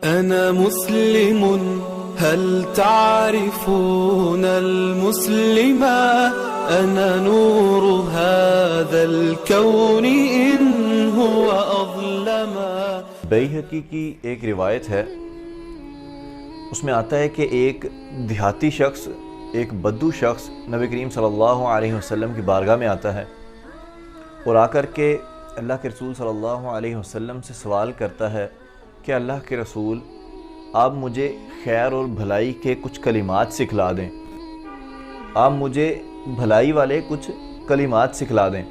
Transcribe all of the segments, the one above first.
أنا مسلم هل تعرفون المسلما أنا نور هذا الكون إن هو أظلما. بیہقی کی ایک روایت ہے، اس میں آتا ہے کہ ایک دیہاتی شخص، ایک بدو شخص نبی کریم صلی اللہ علیہ وسلم کی بارگاہ میں آتا ہے اور آ کر کے اللہ کے رسول صلی اللہ علیہ وسلم سے سوال کرتا ہے کہ اللہ کے رسول، آپ مجھے خیر اور بھلائی کے کچھ کلمات سکھلا دیں، آپ مجھے بھلائی والے کچھ کلمات سکھلا دیں.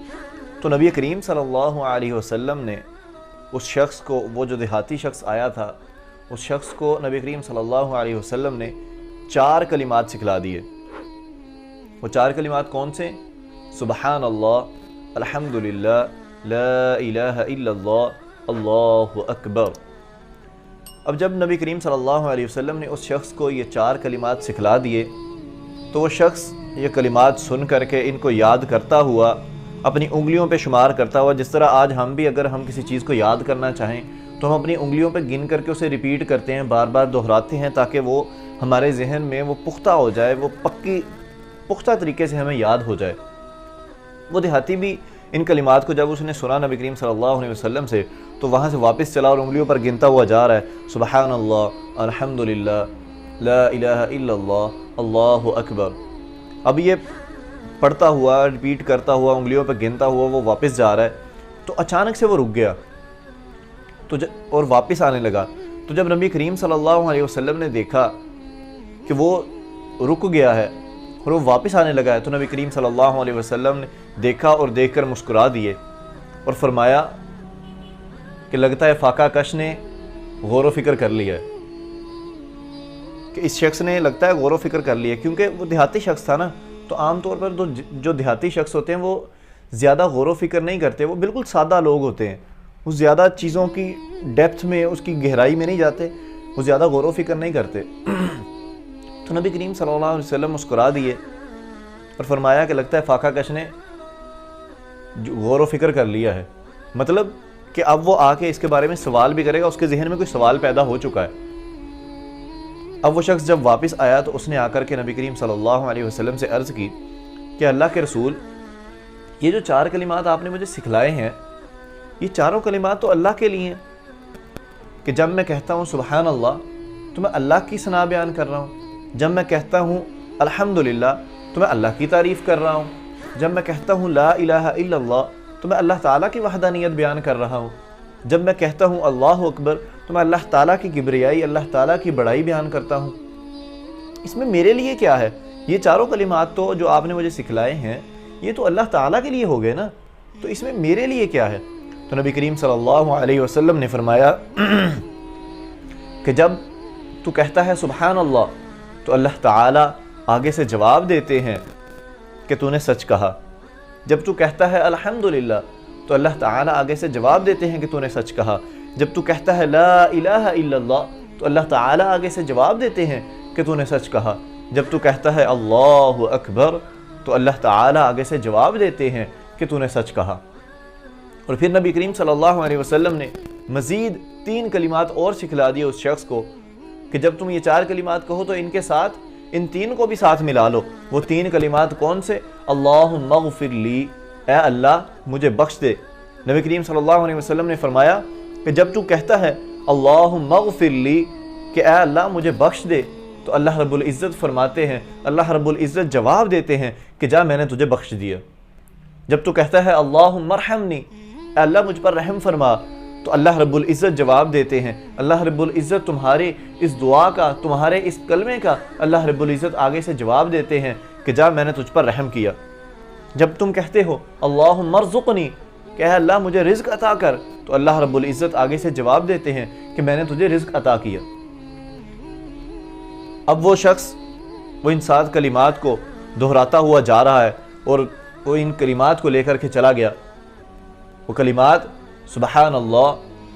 تو نبی کریم صلی اللہ علیہ وسلم نے اس شخص کو، وہ جو دیہاتی شخص آیا تھا، اس شخص کو نبی کریم صلی اللہ علیہ وسلم نے 4 کلمات سکھلا دیے. وہ 4 کلمات کون سے؟ سبحان اللہ، الحمدللہ، لا الہ الا اللہ، اللہ اکبر. اب جب نبی کریم صلی اللہ علیہ وسلم نے اس شخص کو یہ 4 کلمات سکھلا دیے تو وہ شخص یہ کلمات سن کر کے ان کو یاد کرتا ہوا، اپنی انگلیوں پہ شمار کرتا ہوا. جس طرح آج ہم بھی اگر ہم کسی چیز کو یاد کرنا چاہیں تو ہم اپنی انگلیوں پہ گن کر کے اسے ریپیٹ کرتے ہیں، بار بار دہراتے ہیں تاکہ وہ ہمارے ذہن میں وہ پختہ ہو جائے، وہ پختہ طریقے سے ہمیں یاد ہو جائے. وہ دیہاتی بھی ان کلمات کو جب اس نے سنا نبی کریم صلی اللہ علیہ وسلم سے تو وہاں سے واپس چلا اور انگلیوں پر گنتا ہوا جا رہا ہے، سبحان اللہ، الحمدللہ، لا الہ الا اللہ، اللہ اکبر. اب یہ پڑھتا ہوا، ریپیٹ کرتا ہوا، انگلیوں پہ گنتا ہوا وہ واپس جا رہا ہے تو اچانک سے وہ رک گیا اور واپس آنے لگا. تو جب نبی کریم صلی اللہ علیہ وسلم نے دیکھا کہ وہ رک گیا ہے اور وہ واپس آنے لگا ہے تو نبی کریم صلی اللہ علیہ وسلم نے دیکھا اور دیکھ کر مسکرا دیے اور فرمایا کہ لگتا ہے فاقہ کش نے غور و فکر کر لیا ہے، کہ اس شخص نے لگتا ہے غور و فکر کر لیا. کیونکہ وہ دیہاتی شخص تھا نا، تو عام طور پر جو دیہاتی شخص ہوتے ہیں وہ زیادہ غور و فکر نہیں کرتے، وہ بالکل سادہ لوگ ہوتے ہیں، وہ زیادہ چیزوں کی ڈیپتھ میں، اس کی گہرائی میں نہیں جاتے، وہ زیادہ غور و فکر نہیں کرتے. تو نبی کریم صلی اللہ علیہ وسلم مسکرا دیے اور فرمایا کہ لگتا ہے فاقہ کش نے غور و فکر کر لیا ہے. مطلب کہ اب وہ آ کے اس کے بارے میں سوال بھی کرے گا، اس کے ذہن میں کوئی سوال پیدا ہو چکا ہے. اب وہ شخص جب واپس آیا تو اس نے آ کر کے نبی کریم صلی اللہ علیہ وسلم سے عرض کی کہ اللہ کے رسول، یہ جو 4 کلمات آپ نے مجھے سکھلائے ہیں، یہ چاروں کلمات تو اللہ کے لیے ہیں، کہ جب میں کہتا ہوں سبحان اللہ تو میں اللہ کی ثنا بیان کر رہا ہوں، جب میں کہتا ہوں الحمدللہ تو میں اللہ کی تعریف کر رہا ہوں، جب میں کہتا ہوں لا الہ الا اللہ تو میں اللہ تعالیٰ کی وحدانیت بیان کر رہا ہوں، جب میں کہتا ہوں اللہ اکبر تو میں اللہ تعالیٰ کی کبریائی، اللہ تعالیٰ کی بڑائی بیان کرتا ہوں. اس میں میرے لیے کیا ہے؟ یہ چاروں کلمات تو جو آپ نے مجھے سکھلائے ہیں یہ تو اللہ تعالیٰ کے لیے ہو گئے نا، تو اس میں میرے لیے کیا ہے؟ تو نبی کریم صلی اللہ علیہ وسلم نے فرمایا کہ جب تو کہتا ہے سبحان اللہ تو اللہ تعالیٰ آگے سے جواب دیتے ہیں کہ تو نے سچ کہا. جب تو کہتا ہے الحمدللہ تو اللہ تعالیٰ آگے سے جواب دیتے ہیں کہ تو نے سچ کہا. جب تو کہتا ہے لا الہ الا اللہ تو اللہ تعالیٰ آگے سے جواب دیتے ہیں کہ تو نے سچ کہا. جب تو کہتا ہے اللہ اکبر تو اللہ تعالیٰ آگے سے جواب دیتے ہیں کہ تو نے سچ کہا. اور پھر نبی کریم صلی اللہ علیہ وسلم نے مزید 3 کلمات اور سکھلا دیے اس شخص کو کہ جب تم یہ 4 کلمات کہو تو ان کے ساتھ ان 3 کو بھی ساتھ ملا لو. وہ 3 کلمات کون سے؟ اللہم اغفر لی، اے اللہ مجھے بخش دے. نبی کریم صلی اللہ علیہ وسلم نے فرمایا کہ جب تو کہتا ہے اللہم اغفر لی کہ اے اللہ مجھے بخش دے تو اللہ رب العزت فرماتے ہیں، اللہ رب العزت جواب دیتے ہیں کہ جا میں نے تجھے بخش دیا. جب تو کہتا ہے اللہم ارحمنی، اے اللہ مجھ پر رحم فرما، تو اللہ رب العزت جواب دیتے ہیں، اللہ رب العزت تمہارے اس دعا کا، تمہارے اس کلمے کا اللہ رب العزت آگے سے جواب دیتے ہیں کہ جا میں نے تجھ پر رحم کیا. جب تم کہتے ہو اللہم ارزقنی کہ اے اللہ مجھے رزق عطا کر، تو اللہ رب العزت آگے سے جواب دیتے ہیں کہ میں نے تجھے رزق عطا کیا. اب وہ شخص وہ ان 7 کلمات کو دہراتا ہوا جا رہا ہے اور وہ ان کلمات کو لے کر کے چلا گیا. وہ کلمات سبحان اللہ،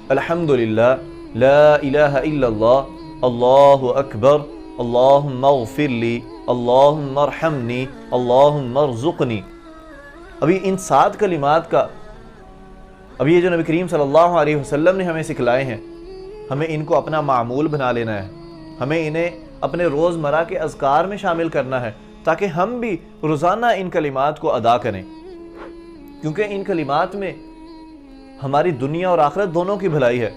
الحمدللہ، لا الہ الا اللہ، اللہ اکبر، اللہم اغفر لی، اللہم ارحمنی، اللہم ارزقنی. ابھی ان 7 کلمات کا، ابھی یہ جو نبی کریم صلی اللہ علیہ وسلم نے ہمیں سکھلائے ہیں، ہمیں ان کو اپنا معمول بنا لینا ہے، ہمیں انہیں اپنے روزمرہ کے اذکار میں شامل کرنا ہے تاکہ ہم بھی روزانہ ان کلمات کو ادا کریں، کیونکہ ان کلمات میں ہماری دنیا اور آخرت دونوں کی بھلائی ہے۔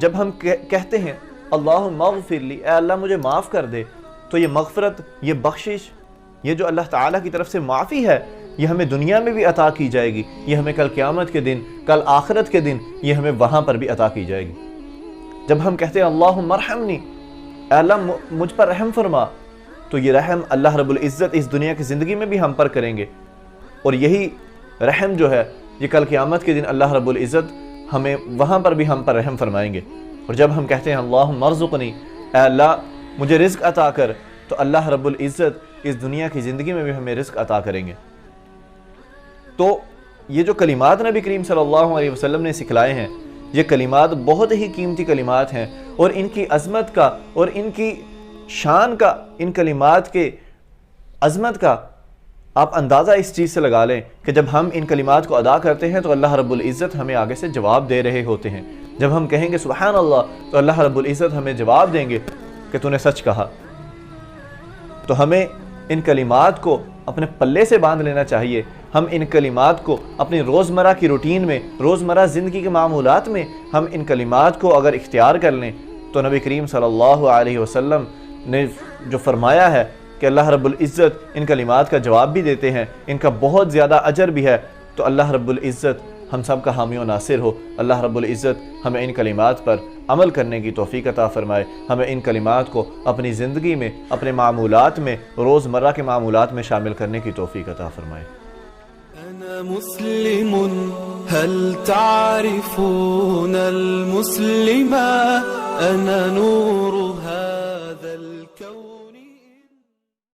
جب ہم کہتے ہیں اللہم اغفر لی، اے اللہ مجھے معاف کر دے، تو یہ مغفرت، یہ بخشش، یہ جو اللہ تعالیٰ کی طرف سے معافی ہے، یہ ہمیں دنیا میں بھی عطا کی جائے گی، یہ ہمیں کل قیامت کے دن، کل آخرت کے دن، یہ ہمیں وہاں پر بھی عطا کی جائے گی۔ جب ہم کہتے ہیں اللہم ارحمنی، اے اللہ مجھ پر رحم فرما، تو یہ رحم اللہ رب العزت اس دنیا کی زندگی میں بھی ہم پر کریں گے، اور یہی رحم جو ہے یہ کل قیامت کے دن اللہ رب العزت ہمیں وہاں پر بھی ہم پر رحم فرمائیں گے۔ اور جب ہم کہتے ہیں اللہم ارزقنی، اے اللہ مجھے رزق عطا کر، تو اللہ رب العزت اس دنیا کی زندگی میں بھی ہمیں رزق عطا کریں گے۔ تو یہ جو کلمات نبی کریم صلی اللہ علیہ وسلم نے سکھلائے ہیں، یہ کلمات بہت ہی قیمتی کلمات ہیں، اور ان کی عظمت کا اور ان کی شان کا، ان کلمات کے عظمت کا آپ اندازہ اس چیز سے لگا لیں کہ جب ہم ان کلمات کو ادا کرتے ہیں تو اللہ رب العزت ہمیں آگے سے جواب دے رہے ہوتے ہیں۔ جب ہم کہیں گے سبحان اللہ، تو اللہ رب العزت ہمیں جواب دیں گے کہ تو نے سچ کہا۔ تو ہمیں ان کلمات کو اپنے پلے سے باندھ لینا چاہیے، ہم ان کلمات کو اپنی روزمرہ کی روٹین میں، روزمرہ زندگی کے معمولات میں ہم ان کلمات کو اگر اختیار کر لیں تو نبی کریم صلی اللہ علیہ وسلم نے جو فرمایا ہے کہ اللہ رب العزت ان کلمات کا جواب بھی دیتے ہیں، ان کا بہت زیادہ اجر بھی ہے، تو اللہ رب العزت ہم سب کا حامی و ناصر ہو۔ اللہ رب العزت ہمیں ان کلمات پر عمل کرنے کی توفیق عطا فرمائے، ہمیں ان کلمات کو اپنی زندگی میں، اپنے معمولات میں، روزمرہ کے معمولات میں شامل کرنے کی توفیق عطا فرمائے۔ أنا مسلم هل تعرفون المسلم أنا نور هذا الكون